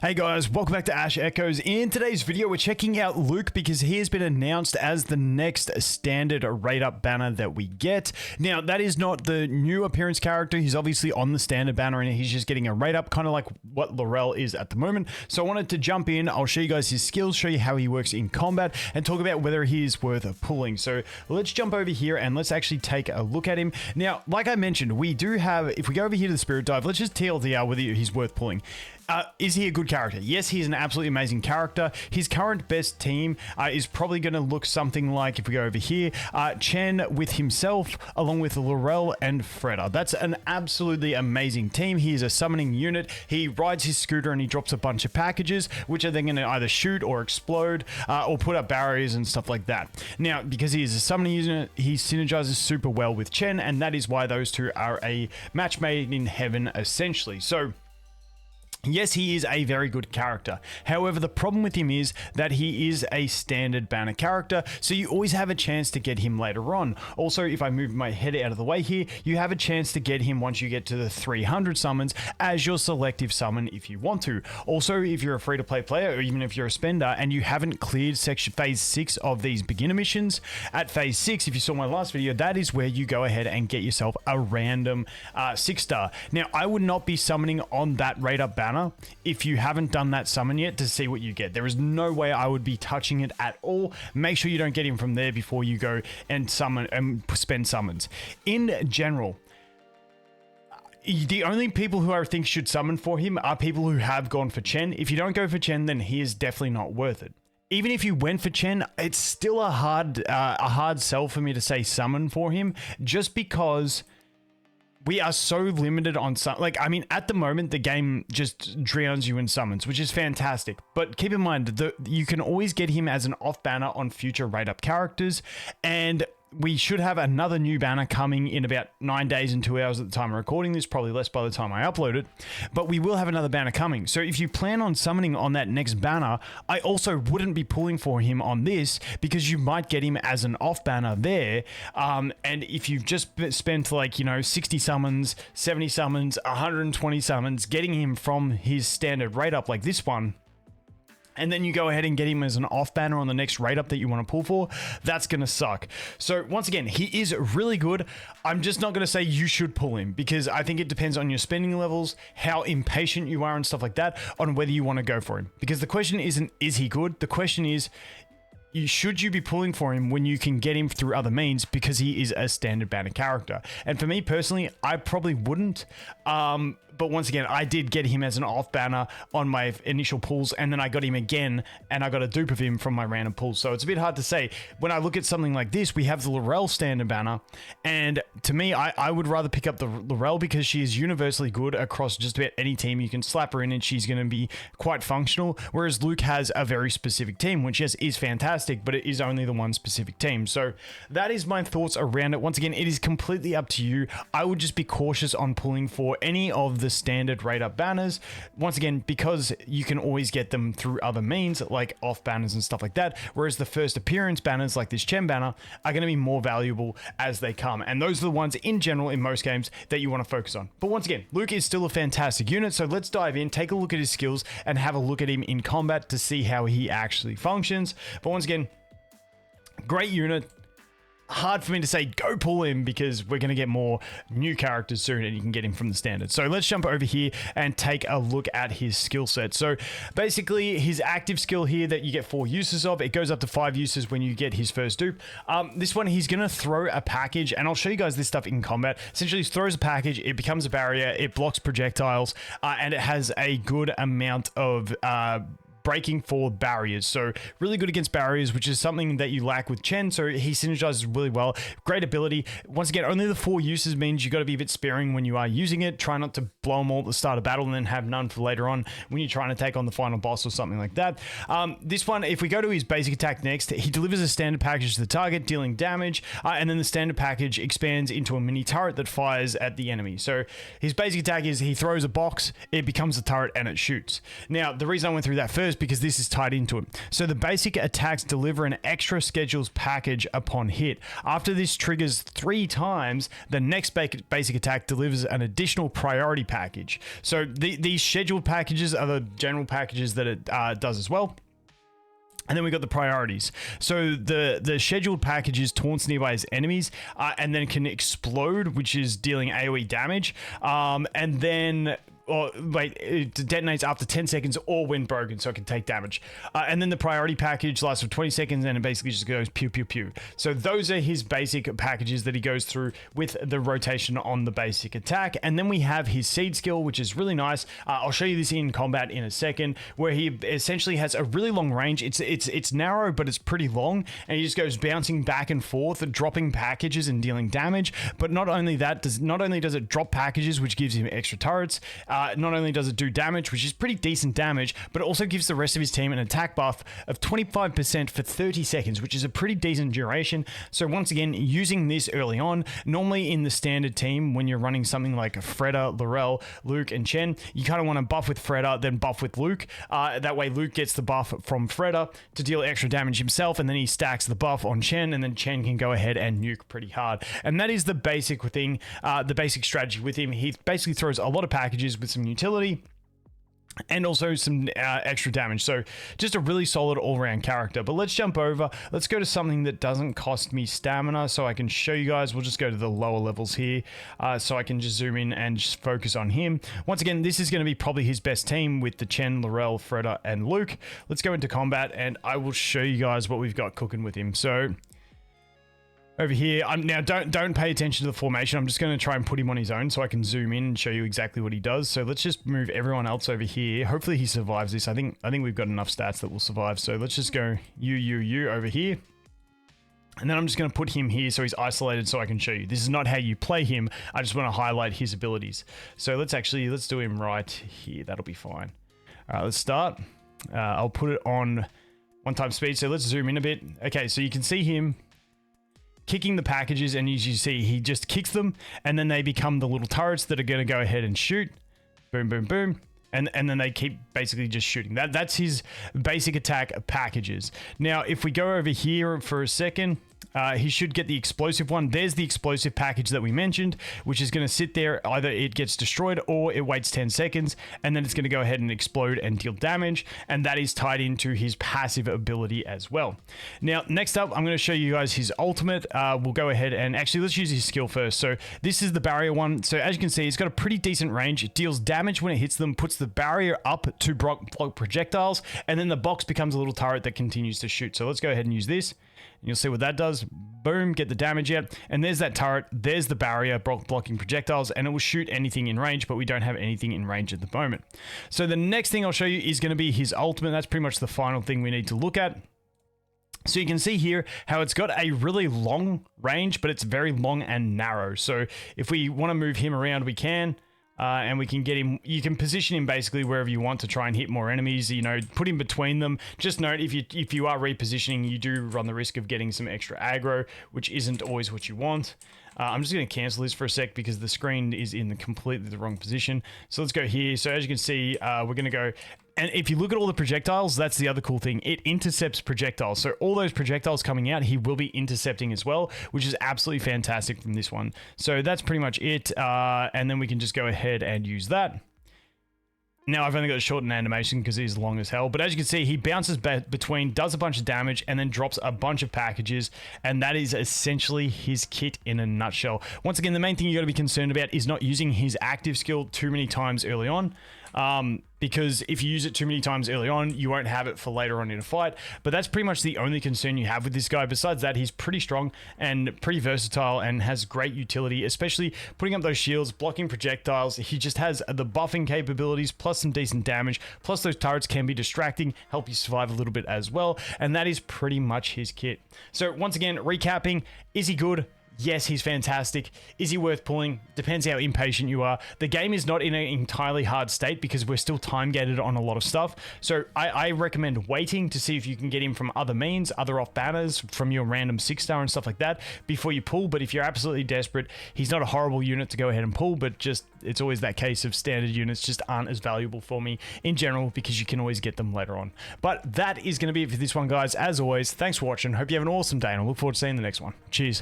Hey guys, welcome back to Ash Echoes. In today's video, we're checking out Luke because he has been announced as the next standard rate up banner that we get. Now, that is not the new appearance character. He's obviously on the standard banner and he's just getting a rate up, kind of like what Laurel is at the moment. So I wanted to jump in. I'll show you guys his skills, show you how he works in combat, and talk about whether he is worth pulling. So let's jump over here and let's actually take a look at him. Now, like I mentioned, we do have, if we go over here to the Spirit Dive, let's just TLDR whether he's worth pulling. Is he a good character? Yes, he's an absolutely amazing character. His current best team is probably going to look something like, if we go over here, Chen with himself, along with Laurel and Freda. That's an absolutely amazing team. He is a summoning unit. He rides his scooter and he drops a bunch of packages, which are then going to either shoot or explode or put up barriers and stuff like that. Now, because he is a summoning unit, he synergizes super well with Chen, and that is why those two are a match made in heaven, essentially. So, yes, he is a very good character. However, the problem with him is that he is a standard banner character, so you always have a chance to get him later on. Also, if I move my head out of the way here, you have a chance to get him once you get to the 300 summons as your selective summon if you want to. Also, if you're a free-to-play player, or even if you're a spender and you haven't cleared phase 6 of these beginner missions, at phase 6, if you saw my last video, that is where you go ahead and get yourself a random 6-star. Now, I would not be summoning on that rate up banner if you haven't done that summon yet to see what you get. There is no way I would be touching it at all. Make sure you don't get him from there before you go and summon and spend summons. In general, the only people who I think should summon for him are people who have gone for Chen. If you don't go for Chen, then he is definitely not worth it. Even if you went for Chen, it's still a hard sell for me to say summon for him, just because we are so limited on some, like, I mean, at the moment, the game just drowns you in summons, which is fantastic. But keep in mind, you can always get him as an off banner on future rate up characters. And we should have another new banner coming in about 9 days and 2 hours at the time of recording this, probably less by the time I upload it, but we will have another banner coming. So if you plan on summoning on that next banner, I also wouldn't be pulling for him on this, because you might get him as an off banner there. And if you've just spent, like, you know, 60 summons, 70 summons, 120 summons, getting him from his standard rate up like this one, and then you go ahead and get him as an off banner on the next rate up that you want to pull for, that's going to suck. So once again, he is really good. I'm just not going to say you should pull him, because I think it depends on your spending levels, how impatient you are and stuff like that, on whether you want to go for him. Because the question isn't, is he good? The question is, should you be pulling for him when you can get him through other means, because he is a standard banner character? And for me personally, I probably wouldn't. But once again, I did get him as an off banner on my initial pulls, and then I got him again, and I got a dupe of him from my random pulls. So it's a bit hard to say. When I look at something like this, we have the Laurel standard banner, and to me, I would rather pick up the Laurel, because she is universally good across just about any team. You can slap her in and she's going to be quite functional, whereas Luke has a very specific team, which yes, is fantastic, but it is only the one specific team. So that is my thoughts around it. Once again, it is completely up to you. I would just be cautious on pulling for any of the standard rate up banners, once again, because you can always get them through other means, like off banners and stuff like that, whereas the first appearance banners like this Chen banner are going to be more valuable as they come, and those are the ones in general in most games that you want to focus on. But once again, Luke is still a fantastic unit, so let's dive in, take a look at his skills, and have a look at him in combat to see how he actually functions. But once again, great unit. Hard for me to say go pull him, because we're going to get more new characters soon and you can get him from the standard. So let's jump over here and take a look at his skill set. So basically, his active skill here that you get 4 uses of, it goes up to 5 uses when you get his first dupe. This one, he's going to throw a package, and I'll show you guys this stuff in combat. Essentially, he throws a package, it becomes a barrier, it blocks projectiles, and it has a good amount of breaking for barriers. So really good against barriers, which is something that you lack with Chen. So he synergizes really well. Great ability. Once again, only the 4 uses means you got to be a bit sparing when you are using it. Try not to blow them all at the start of battle and then have none for later on when you're trying to take on the final boss or something like that. This one, if we go to his basic attack next, he delivers a standard package to the target, dealing damage, and then the standard package expands into a mini turret that fires at the enemy. So his basic attack is he throws a box, it becomes a turret, and it shoots. Now, the reason I went through that first first because this is tied into it. So the basic attacks deliver an extra schedules package upon hit. After this triggers 3 times, the next basic attack delivers an additional priority package. So these scheduled packages are the general packages that it does as well. And then we got the priorities. So the scheduled packages taunts nearby his enemies and then can explode, which is dealing AoE damage. And then... it detonates after 10 seconds or when broken, so it can take damage. And then the priority package lasts for 20 seconds and it basically just goes pew pew pew. So those are his basic packages that he goes through with the rotation on the basic attack. And then we have his seed skill, which is really nice. I'll show you this in combat in a second, where he essentially has a really long range. It's narrow, but it's pretty long, and he just goes bouncing back and forth, dropping packages and dealing damage. But not only does it drop packages, which gives him extra turrets. Not only does it do damage, which is pretty decent damage, but it also gives the rest of his team an attack buff of 25% for 30 seconds, which is a pretty decent duration. So once again, using this early on, normally in the standard team, when you're running something like Freda, Laurel, Luke, and Chen, you kind of want to buff with Freda, then buff with Luke. That way Luke gets the buff from Freda to deal extra damage himself, and then he stacks the buff on Chen, and then Chen can go ahead and nuke pretty hard. And that is the basic thing, the basic strategy with him. He basically throws a lot of packages with some utility and also some extra damage. So just a really solid all-around character. But let's jump over. Let's go to something that doesn't cost me stamina so I can show you guys. We'll just go to the lower levels here so I can just zoom in and just focus on him. Once again, this is going to be probably his best team with the Chen, Laurel, Freda, and Luke. Let's go into combat and I will show you guys what we've got cooking with him. So over here, now don't pay attention to the formation. I'm just going to try and put him on his own so I can zoom in and show you exactly what he does. So let's just move everyone else over here. Hopefully he survives this. I think we've got enough stats that will survive. So let's just go you over here. And then I'm just going to put him here so he's isolated so I can show you. This is not how you play him. I just want to highlight his abilities. So let's do him right here. That'll be fine. All right, let's start. I'll put it on 1x speed. So let's zoom in a bit. Okay, so you can see him kicking the packages, and as you see, he just kicks them, and then they become the little turrets that are going to go ahead and shoot. Boom, boom, boom. And then they keep basically just shooting. That's his basic attack packages. Now, if we go over here for a second, he should get the explosive one. There's the explosive package that we mentioned, which is going to sit there. Either it gets destroyed or it waits 10 seconds, and then it's going to go ahead and explode and deal damage. And that is tied into his passive ability as well. Now, next up, I'm going to show you guys his ultimate. We'll go ahead and actually let's use his skill first. So this is the barrier one. So as you can see, it's got a pretty decent range. It deals damage when it hits them, puts the barrier up to block projectiles, and then the box becomes a little turret that continues to shoot. So let's go ahead and use this. And you'll see what that does. Boom, get the damage out. And there's that turret. There's the barrier blocking projectiles, and it will shoot anything in range, but we don't have anything in range at the moment. So the next thing I'll show you is going to be his ultimate. That's pretty much the final thing we need to look at. So you can see here how it's got a really long range, but it's very long and narrow. So if we want to move him around, we can. And we can get him, you can position him basically wherever you want to try and hit more enemies, you know, put him between them. Just note, if you are repositioning, you do run the risk of getting some extra aggro, which isn't always what you want. I'm just going to cancel this for a sec because the screen is in completely the wrong position. So let's go here. So as you can see, we're going to go, and if you look at all the projectiles, that's the other cool thing. It intercepts projectiles. So all those projectiles coming out, he will be intercepting as well, which is absolutely fantastic from this one. So that's pretty much it. And then we can just go ahead and use that. Now, I've only got a shortened animation because he's long as hell, but as you can see, he bounces between, does a bunch of damage, and then drops a bunch of packages, and that is essentially his kit in a nutshell. Once again, the main thing you got to be concerned about is not using his active skill too many times early on, because if you use it too many times early on, you won't have it for later on in a fight. But that's pretty much the only concern you have with this guy. Besides that, he's pretty strong and pretty versatile and has great utility, especially putting up those shields, blocking projectiles. He just has the buffing capabilities plus some decent damage, plus those turrets can be distracting, help you survive a little bit as well, and that is pretty much his kit. So once again, recapping, is he good? Yes, he's fantastic. Is he worth pulling? Depends how impatient you are. The game is not in an entirely hard state because we're still time gated on a lot of stuff. So I recommend waiting to see if you can get him from other means, other off banners, from your random 6-star and stuff like that before you pull. But if you're absolutely desperate, he's not a horrible unit to go ahead and pull, but just it's always that case of standard units just aren't as valuable for me in general because you can always get them later on. But that is going to be it for this one, guys. As always, thanks for watching. Hope you have an awesome day, and I look forward to seeing the next one. Cheers.